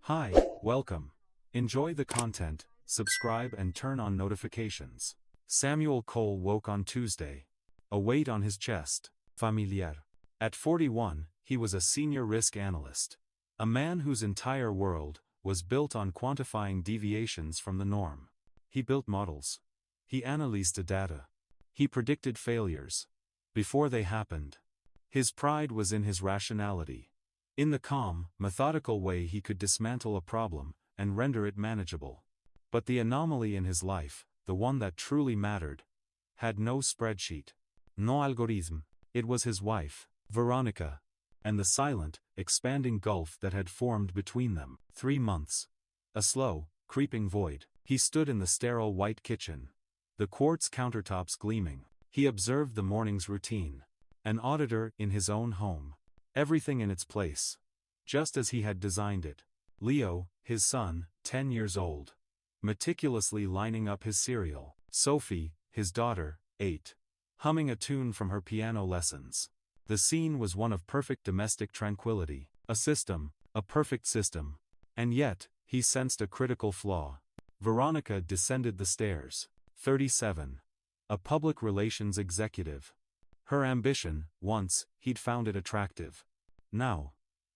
Hi, welcome. Enjoy the content, subscribe and turn on notifications. Samuel Cole woke on Tuesday. A weight on his chest. Familiar. At 41, he was a senior risk analyst. A man whose entire world was built on quantifying deviations from the norm. He built models. He analyzed the data. He predicted failures before they happened. His pride was in his rationality. In the calm, methodical way he could dismantle a problem and render it manageable. But the anomaly in his life, the one that truly mattered, had no spreadsheet. No algorithm. It was his wife, Veronica, and the silent, expanding gulf that had formed between them. 3 months. A slow, creeping void. He stood in the sterile white kitchen, the quartz countertops gleaming. He observed the morning's routine. An auditor in his own home. Everything in its place. Just as he had designed it. Leo, his son, 10 years old. Meticulously lining up his cereal. Sophie, his daughter, 8. Humming a tune from her piano lessons. The scene was one of perfect domestic tranquility. A perfect system. And yet, he sensed a critical flaw. Veronica descended the stairs. 37. A public relations executive. Her ambition, once, he'd found it attractive. Now,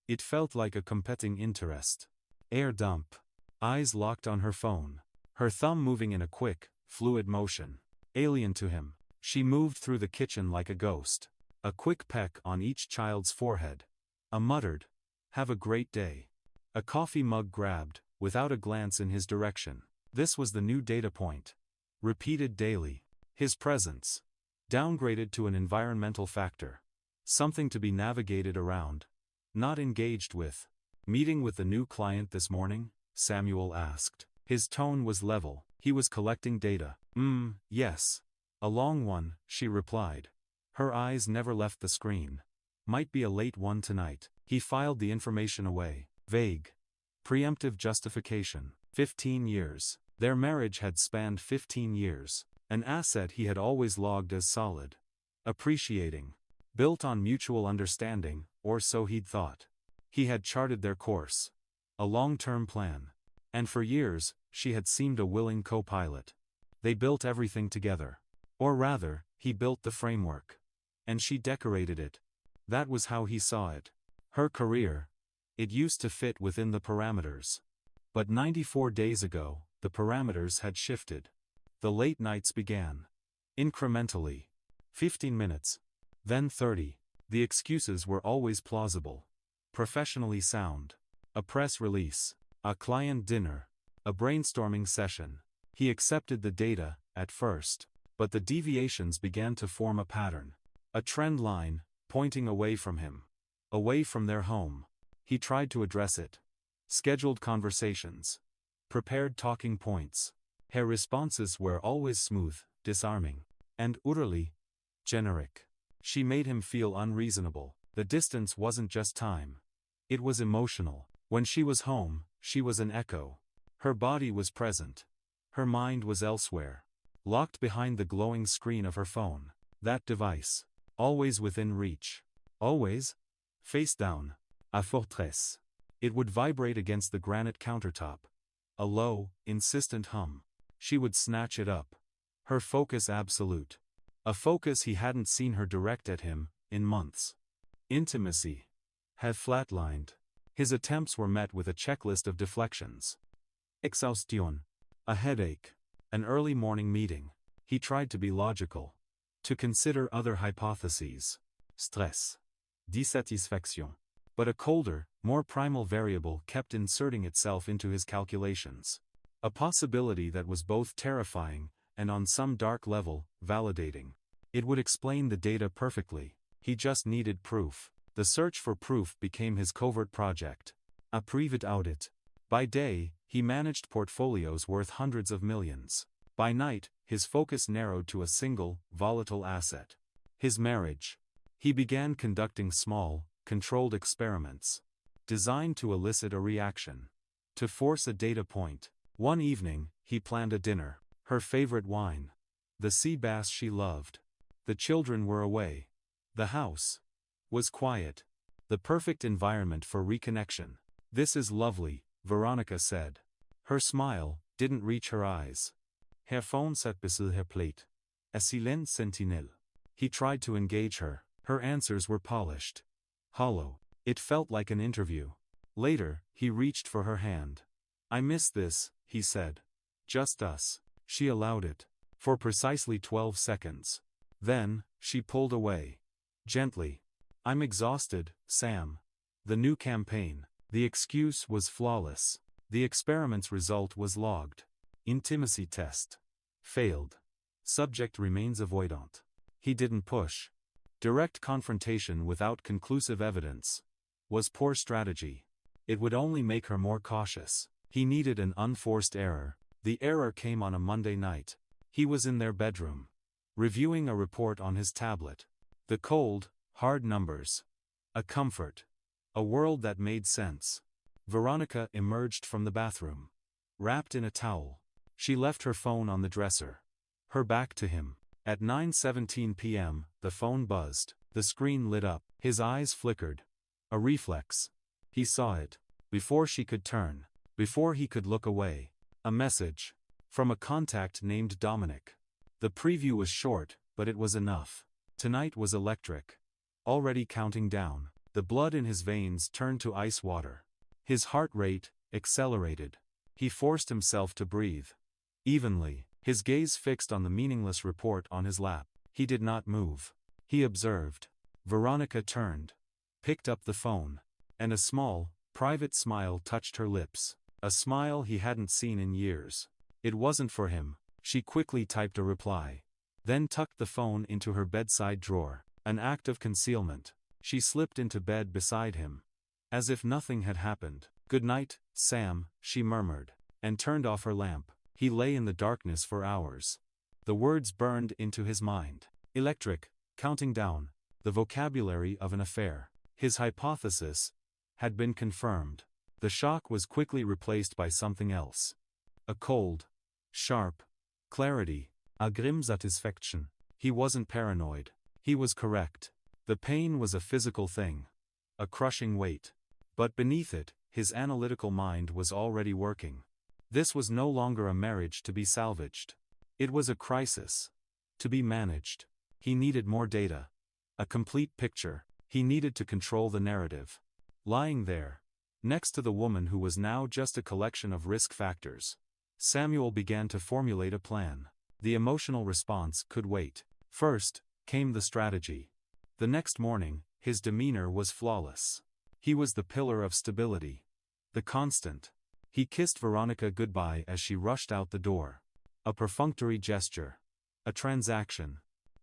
it felt like a competing interest. Air dump. Eyes locked on her phone. Her thumb moving in a quick, fluid motion. Alien to him, she moved through the kitchen like a ghost. A quick peck on each child's forehead. A muttered, "Have a great day." A coffee mug grabbed, without a glance in his direction. This was the new data point. Repeated daily. His presence. Downgraded to an environmental factor. Something to be navigated around. Not engaged with. Meeting with the new client this morning? Samuel asked. His tone was level. He was collecting data. Yes. A long one, she replied. Her eyes never left the screen. Might be a late one tonight. He filed the information away. Vague. Preemptive justification. 15 years. Their marriage had spanned 15 years. An asset he had always logged as solid. Appreciating. Built on mutual understanding, or so he'd thought. He had charted their course. A long-term plan. And for years, she had seemed a willing co-pilot. They built everything together. Or rather, he built the framework. And she decorated it. That was how he saw it. Her career. It used to fit within the parameters. But 94 days ago, the parameters had shifted. The late nights began. Incrementally. 15 minutes. Then 30. The excuses were always plausible. Professionally sound. A press release. A client dinner. A brainstorming session. He accepted the data, at first. But the deviations began to form a pattern. A trend line, pointing away from him. Away from their home. He tried to address it. Scheduled conversations. Prepared talking points. Her responses were always smooth, disarming, and utterly generic. She made him feel unreasonable. The distance wasn't just time. It was emotional. When she was home, she was an echo. Her body was present. Her mind was elsewhere. Locked behind the glowing screen of her phone. That device. Always within reach. Always. Face down. A fortress. It would vibrate against the granite countertop. A low, insistent hum. She would snatch it up. Her focus absolute. A focus he hadn't seen her direct at him, in months. Intimacy. Had flatlined. His attempts were met with a checklist of deflections. Exhaustion. A headache. An early morning meeting. He tried to be logical. To consider other hypotheses. Stress. Dissatisfaction. But a colder, more primal variable kept inserting itself into his calculations. A possibility that was both terrifying, and on some dark level, validating. It would explain the data perfectly. He just needed proof. The search for proof became his covert project. A private audit. By day, he managed portfolios worth hundreds of millions. By night, his focus narrowed to a single, volatile asset. His marriage. He began conducting small, controlled experiments. Designed to elicit a reaction. To force a data point. One evening, he planned a dinner. Her favorite wine. The sea bass she loved. The children were away. The house was quiet. The perfect environment for reconnection. This is lovely, Veronica said. Her smile didn't reach her eyes. Herr phone sat beside her plate. A silent sentinelle. He tried to engage her. Her answers were polished. Hollow. It felt like an interview. Later, he reached for her hand. I miss this, he said. Just us. She allowed it. For precisely 12 seconds. Then, she pulled away. Gently. I'm exhausted, Sam. The new campaign. The excuse was flawless. The experiment's result was logged. Intimacy test. Failed. Subject remains avoidant. He didn't push. Direct confrontation without conclusive evidence was poor strategy. It would only make her more cautious. He needed an unforced error. The error came on a Monday night. He was in their bedroom, reviewing a report on his tablet. The cold, hard numbers. A comfort. A world that made sense. Veronica emerged from the bathroom, wrapped in a towel. She left her phone on the dresser. Her back to him. At 9:17 p.m., the phone buzzed. The screen lit up. His eyes flickered. A reflex. He saw it. Before she could turn. Before he could look away. A message. From a contact named Dominic. The preview was short, but it was enough. Tonight was electric. Already counting down. The blood in his veins turned to ice water. His heart rate accelerated. He forced himself to breathe evenly, his gaze fixed on the meaningless report on his lap. He did not move. He observed. Veronica turned, picked up the phone, and a small, private smile touched her lips. A smile he hadn't seen in years. It wasn't for him. She quickly typed a reply. Then tucked the phone into her bedside drawer. An act of concealment. She slipped into bed beside him. As if nothing had happened. Good night, Sam, she murmured, and turned off her lamp. He lay in the darkness for hours. The words burned into his mind. Electric, counting down, the vocabulary of an affair. His hypothesis had been confirmed. The shock was quickly replaced by something else. A cold, sharp clarity, a grim satisfaction. He wasn't paranoid. He was correct. The pain was a physical thing. A crushing weight. But beneath it, his analytical mind was already working. This was no longer a marriage to be salvaged. It was a crisis. To be managed. He needed more data. A complete picture. He needed to control the narrative. Lying there, next to the woman who was now just a collection of risk factors, Samuel began to formulate a plan. The emotional response could wait. First, came the strategy. The next morning, his demeanor was flawless. He was the pillar of stability. The constant. He kissed Veronica goodbye as she rushed out the door. A perfunctory gesture. A transaction.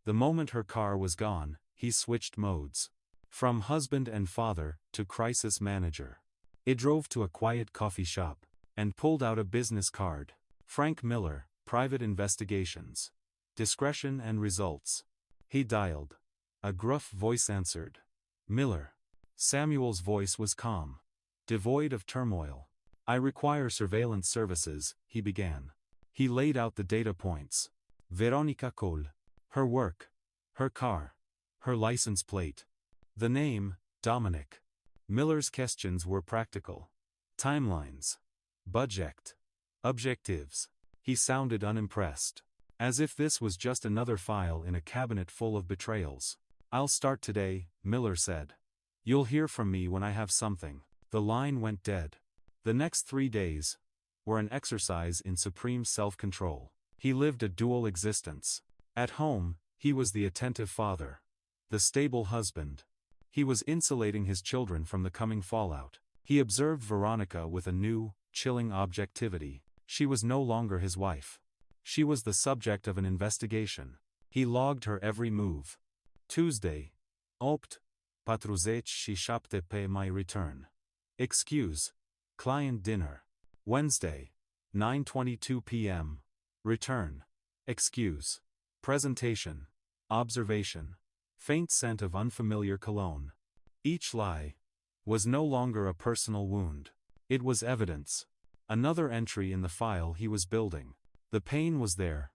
The moment her car was gone, he switched modes. From husband and father, to crisis manager. He drove to a quiet coffee shop, and pulled out a business card. Frank Miller, Private Investigations. Discretion and Results. He dialed. A gruff voice answered. Miller. Samuel's voice was calm. Devoid of turmoil. I require surveillance services, he began. He laid out the data points. Veronica Cole. Her work. Her car. Her license plate. The name, Dominic. Miller's questions were practical. Timelines. Budget. Objectives. He sounded unimpressed. As if this was just another file in a cabinet full of betrayals. I'll start today, Miller said. You'll hear from me when I have something. The line went dead. The next 3 days were an exercise in supreme self-control. He lived a dual existence. At home, he was the attentive father. The stable husband. He was insulating his children from the coming fallout. He observed Veronica with a new, chilling objectivity. She was no longer his wife. She was the subject of an investigation. He logged her every move. Tuesday. Opt. Patruzec și șapte pe my return. Excuse. Client dinner. Wednesday. 9:22 p.m. Return. Excuse. Presentation. Observation. Faint scent of unfamiliar cologne. Each lie was no longer a personal wound. It was evidence. Another entry in the file he was building. The pain was there,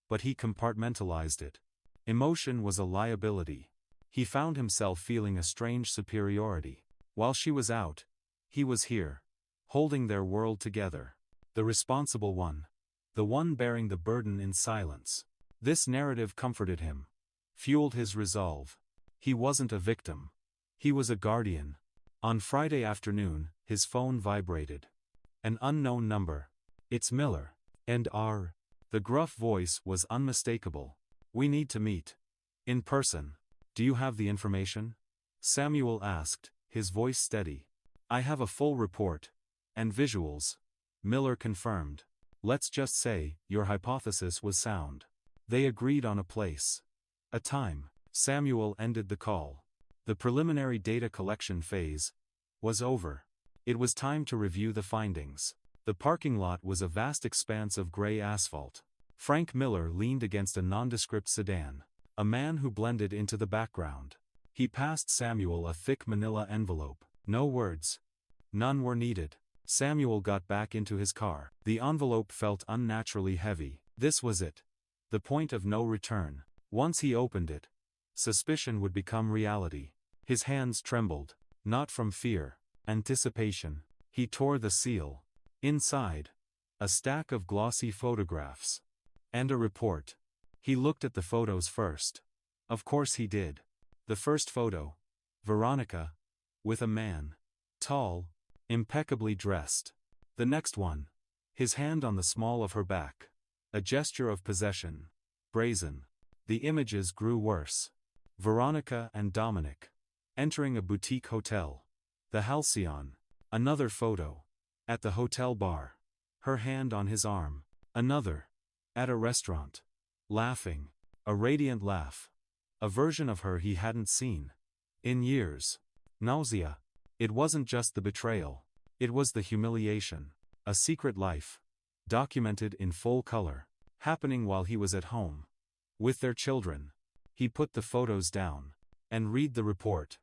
but he compartmentalized it. Emotion was a liability. He found himself feeling a strange superiority. While she was out, he was here, holding their world together. The responsible one. The one bearing the burden in silence. This narrative comforted him. Fueled his resolve. He wasn't a victim. He was a guardian. On Friday afternoon, his phone vibrated. An unknown number. "It's Miller. And R." The gruff voice was unmistakable. "We need to meet. In person. Do you have the information?" Samuel asked, his voice steady. "I have a full report. And visuals." Miller confirmed. "Let's just say, your hypothesis was sound." They agreed on a place. A time. Samuel ended the call. The preliminary data collection phase was over. It was time to review the findings. The parking lot was a vast expanse of gray asphalt. Frank Miller leaned against a nondescript sedan. A man who blended into the background. He passed Samuel a thick manila envelope. No words. None were needed. Samuel got back into his car. The envelope felt unnaturally heavy. This was it. The point of no return. Once he opened it, suspicion would become reality. His hands trembled. Not from fear. Anticipation. He tore the seal. Inside, a stack of glossy photographs. And a report. He looked at the photos first. Of course he did. The first photo. Veronica. With a man. Tall. Impeccably dressed. The next one. His hand on the small of her back. A gesture of possession. Brazen. The images grew worse. Veronica and Dominic. Entering a boutique hotel. The Halcyon. Another photo. At the hotel bar. Her hand on his arm. Another. At a restaurant. Laughing. A radiant laugh. A version of her he hadn't seen in years. Nausea. It wasn't just the betrayal. It was the humiliation. A secret life. Documented in full color. Happening while he was at home. With their children. He put the photos down. And read the report.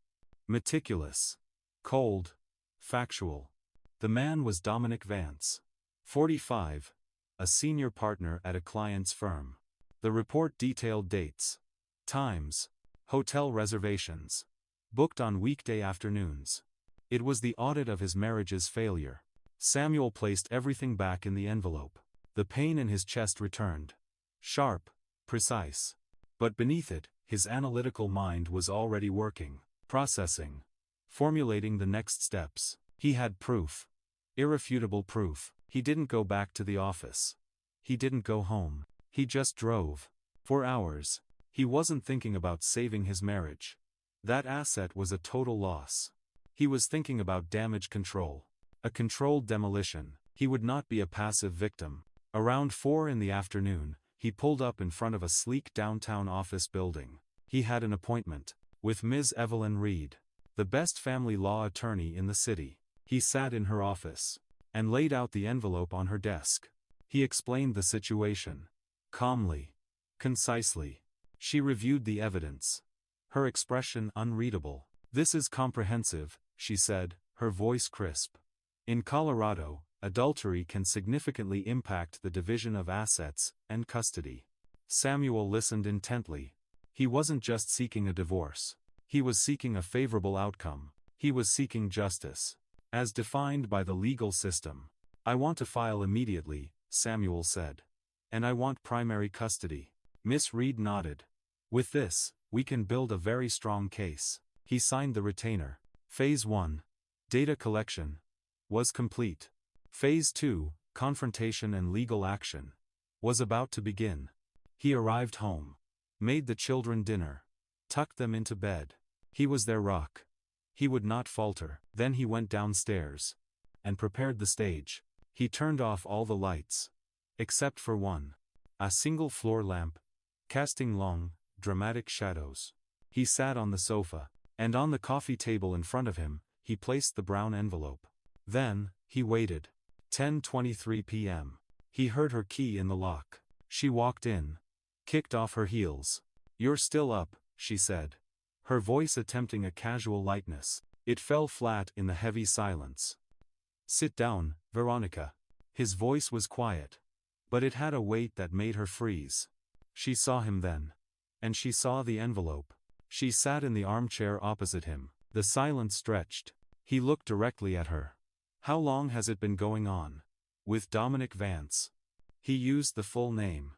Meticulous. Cold. Factual. The man was Dominic Vance. 45. A senior partner at a client's firm. The report detailed dates. Times. Hotel reservations. Booked on weekday afternoons. It was the audit of his marriage's failure. Samuel placed everything back in the envelope. The pain in his chest returned. Sharp. Precise. But beneath it, his analytical mind was already working. Processing. Formulating the next steps. He had proof. Irrefutable proof. He didn't go back to the office. He didn't go home. He just drove. For hours. He wasn't thinking about saving his marriage. That asset was a total loss. He was thinking about damage control. A controlled demolition. He would not be a passive victim. Around 4 in the afternoon, he pulled up in front of a sleek downtown office building. He had an appointment with Ms. Evelyn Reed, the best family law attorney in the city. He sat in her office and laid out the envelope on her desk. He explained the situation. Calmly. Concisely. She reviewed the evidence. Her expression unreadable. "This is comprehensive," she said, her voice crisp. "In Colorado, adultery can significantly impact the division of assets and custody." Samuel listened intently. He wasn't just seeking a divorce. He was seeking a favorable outcome. He was seeking justice. As defined by the legal system. "I want to file immediately," Samuel said. "And I want primary custody." Miss Reed nodded. "With this, we can build a very strong case." He signed the retainer. Phase 1. Data collection. Was complete. Phase 2, confrontation and legal action. Was about to begin. He arrived home. Made the children dinner. Tucked them into bed. He was their rock. He would not falter. Then he went downstairs. And prepared the stage. He turned off all the lights. Except for one. A single floor lamp. Casting long, dramatic shadows. He sat on the sofa. And on the coffee table in front of him, he placed the brown envelope. Then, he waited. 10:23 p.m. He heard her key in the lock. She walked in. Kicked off her heels. "You're still up," she said. Her voice attempting a casual lightness. It fell flat in the heavy silence. "Sit down, Veronica." His voice was quiet. But it had a weight that made her freeze. She saw him then. And she saw the envelope. She sat in the armchair opposite him. The silence stretched. He looked directly at her. How long has it been going on? With Dominic Vance. He used the full name.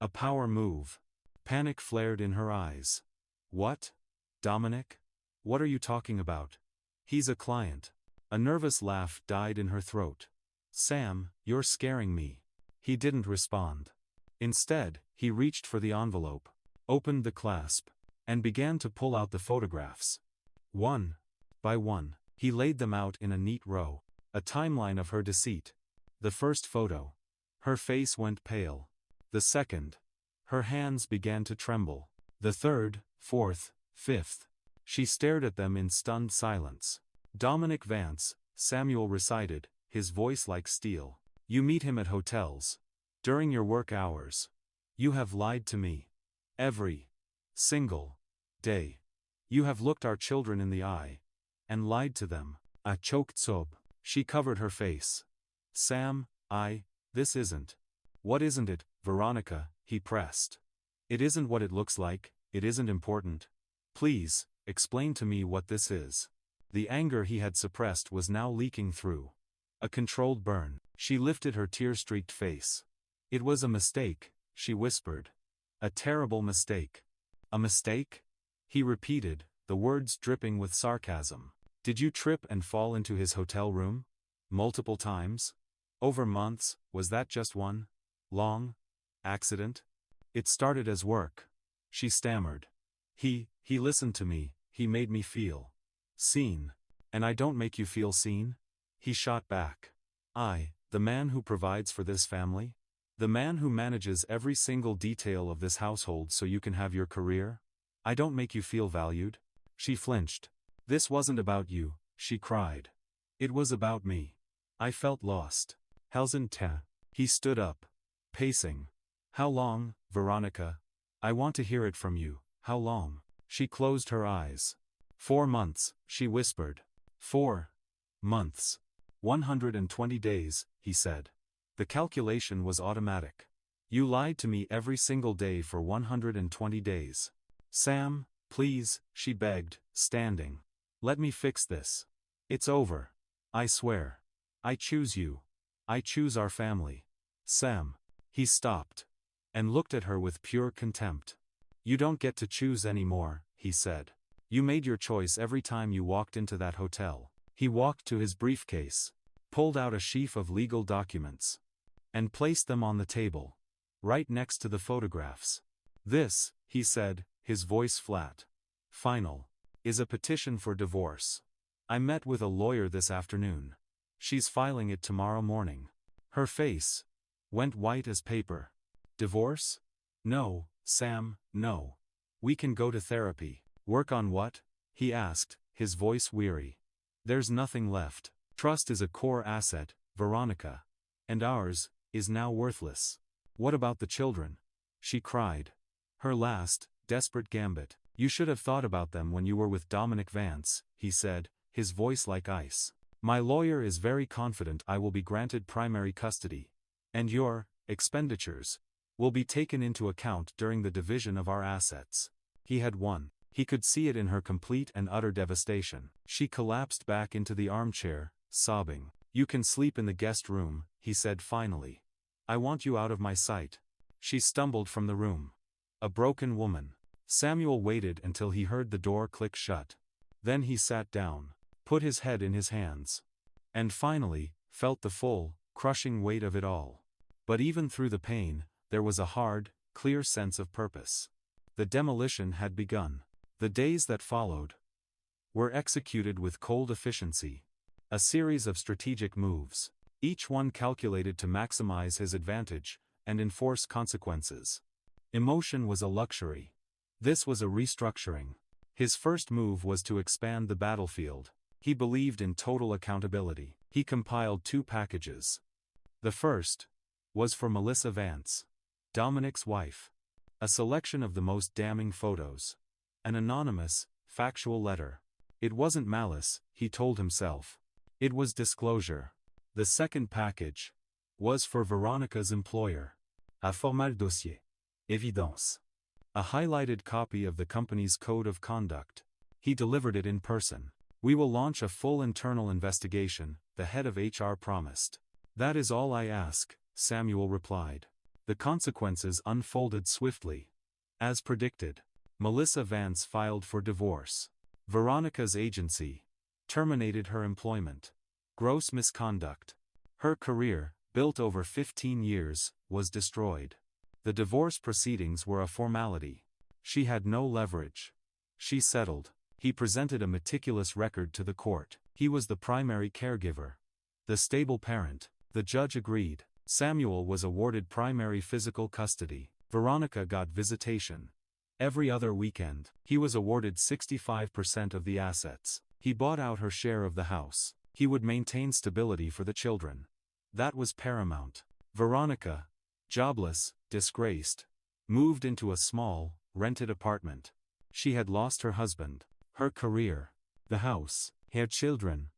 A power move. Panic flared in her eyes. What? Dominic? What are you talking about? He's a client. A nervous laugh died in her throat. Sam, you're scaring me. He didn't respond. Instead, he reached for the envelope, opened the clasp, and began to pull out the photographs. One by one, he laid them out in a neat row, a timeline of her deceit. The first photo. Her face went pale. The second. Her hands began to tremble. The third, fourth, fifth. She stared at them in stunned silence. Dominic Vance, Samuel recited, his voice like steel. You meet him at hotels. During your work hours. You have lied to me. Every single day. You have looked our children in the eye. And lied to them. A choked sob. She covered her face. Sam, this isn't. What isn't it, Veronica? He pressed. It isn't what it looks like, it isn't important. Please, explain to me what this is. The anger he had suppressed was now leaking through. A controlled burn. She lifted her tear-streaked face. It was a mistake, she whispered. A terrible mistake. A mistake? He repeated, the words dripping with sarcasm. Did you trip and fall into his hotel room? Multiple times? Over months, was that just one long accident? It started as work. She stammered. He listened to me, he made me feel seen. And I don't make you feel seen? He shot back. The man who provides for this family? The man who manages every single detail of this household so you can have your career? I don't make you feel valued? She flinched. This wasn't about you, she cried. It was about me. I felt lost. Helsen. He stood up. Pacing. How long, Veronica? I want to hear it from you. How long? She closed her eyes. 4 months, she whispered. 4 months. 120 days, he said. The calculation was automatic. You lied to me every single day for 120 days. Sam, please, she begged, standing. Let me fix this. It's over. I swear. I choose you. I choose our family. Sam. He stopped. And looked at her with pure contempt. You don't get to choose anymore, he said. You made your choice every time you walked into that hotel. He walked to his briefcase, pulled out a sheaf of legal documents, and placed them on the table, right next to the photographs. This, he said, his voice flat, final, is a petition for divorce. I met with a lawyer this afternoon. She's filing it tomorrow morning. Her face went white as paper. Divorce? No, Sam, no. We can go to therapy. Work on what? He asked, his voice weary. There's nothing left. Trust is a core asset, Veronica. And ours is now worthless. What about the children? She cried. Her last, desperate gambit. You should have thought about them when you were with Dominic Vance, he said, his voice like ice. My lawyer is very confident I will be granted primary custody. And your expenditures will be taken into account during the division of our assets. He had won. He could see it in her complete and utter devastation. She collapsed back into the armchair, sobbing. You can sleep in the guest room, he said finally. I want you out of my sight. She stumbled from the room. A broken woman. Samuel waited until he heard the door click shut. Then he sat down, put his head in his hands, and finally, felt the full, crushing weight of it all. But even through the pain, there was a hard, clear sense of purpose. The demolition had begun. The days that followed were executed with cold efficiency. A series of strategic moves, each one calculated to maximize his advantage and enforce consequences. Emotion was a luxury. This was a restructuring. His first move was to expand the battlefield. He believed in total accountability. He compiled 2 packages. The first was for Melissa Vance, Dominic's wife. A selection of the most damning photos. An anonymous, factual letter. It wasn't malice, he told himself. It was disclosure. The second package was for Veronica's employer. Un formal dossier. Évidence. A highlighted copy of the company's code of conduct. He delivered it in person. "We will launch a full internal investigation," the head of HR promised. "That is all I ask," Samuel replied. The consequences unfolded swiftly. As predicted, Melissa Vance filed for divorce. Veronica's agency terminated her employment. Gross misconduct. Her career, built over 15 years, was destroyed. The divorce proceedings were a formality. She had no leverage. She settled. He presented a meticulous record to the court. He was the primary caregiver, the stable parent. The judge agreed. Samuel was awarded primary physical custody. Veronica got visitation every other weekend. He was awarded 65% of the assets. He bought out her share of the house. He would maintain stability for the children. That was paramount. Veronica, jobless, disgraced, moved into a small, rented apartment. She had lost her husband, her career, the house, her children.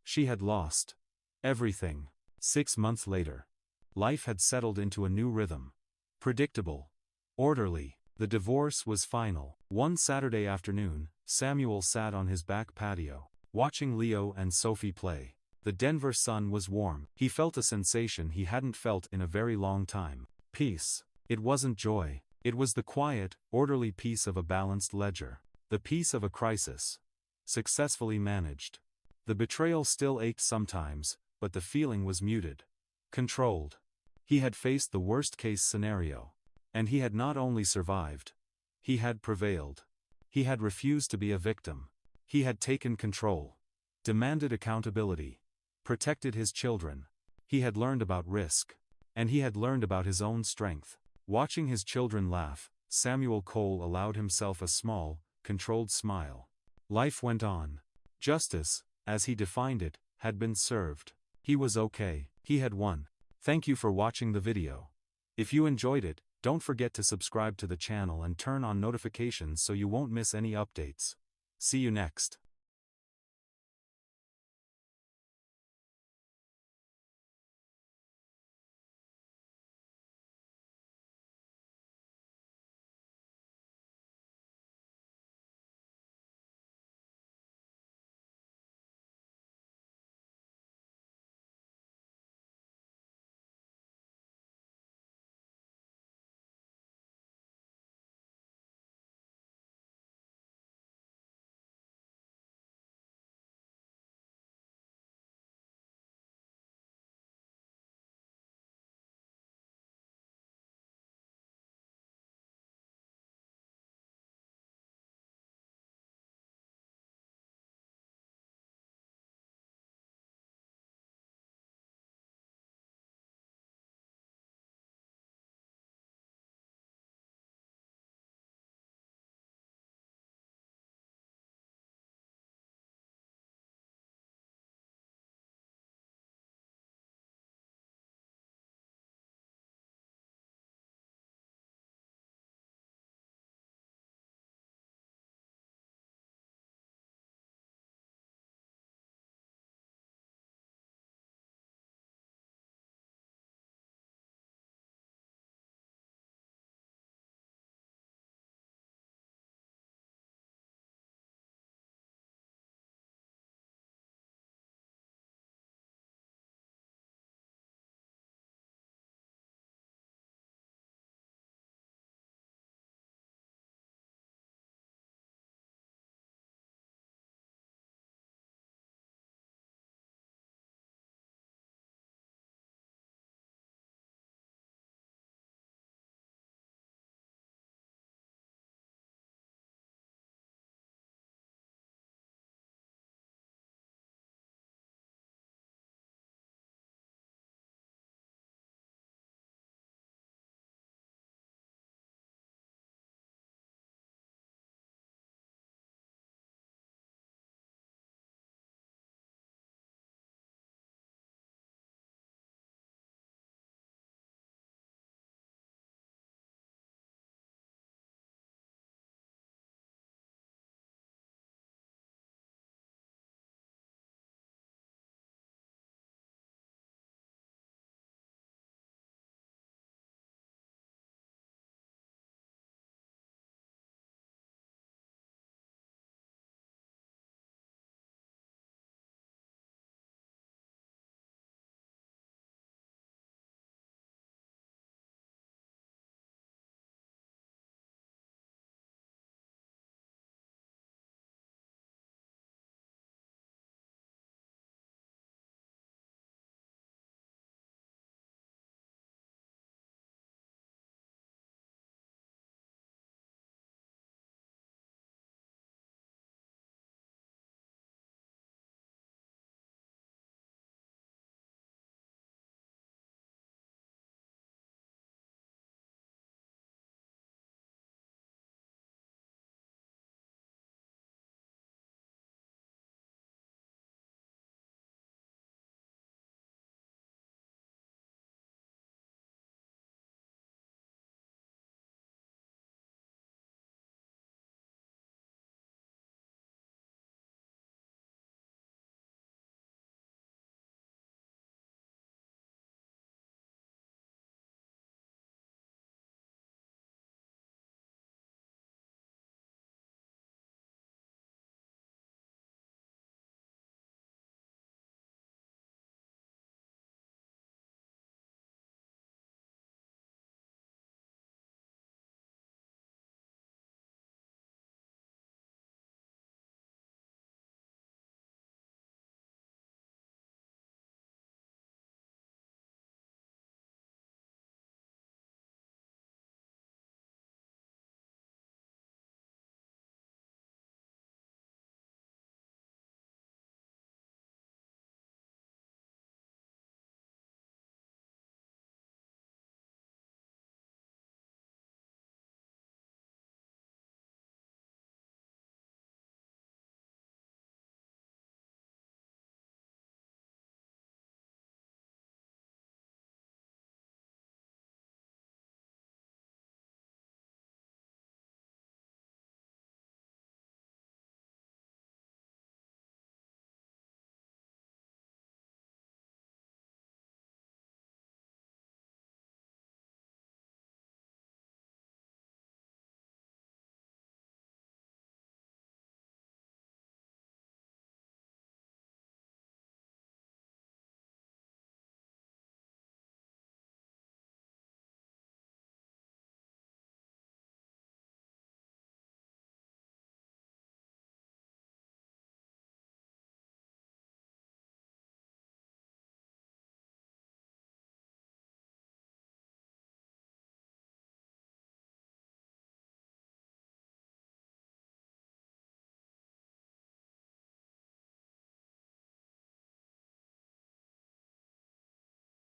She had lost everything. 6 months later, life had settled into a new rhythm. Predictable, orderly. The divorce was final. One Saturday afternoon, Samuel sat on his back patio, watching Leo and Sophie play. The Denver sun was warm. He felt a sensation he hadn't felt in a very long time. Peace. It wasn't joy. It was the quiet, orderly peace of a balanced ledger. The peace of a crisis, successfully managed. The betrayal still ached sometimes, but the feeling was muted, controlled. He had faced the worst-case scenario. And he had not only survived. He had prevailed. He had refused to be a victim. He had taken control, demanded accountability, protected his children. He had learned about risk. And he had learned about his own strength. Watching his children laugh, Samuel Cole allowed himself a small, controlled smile. Life went on. Justice, as he defined it, had been served. He was okay. He had won. Thank you for watching the video. If you enjoyed it, don't forget to subscribe to the channel and turn on notifications so you won't miss any updates. See you next.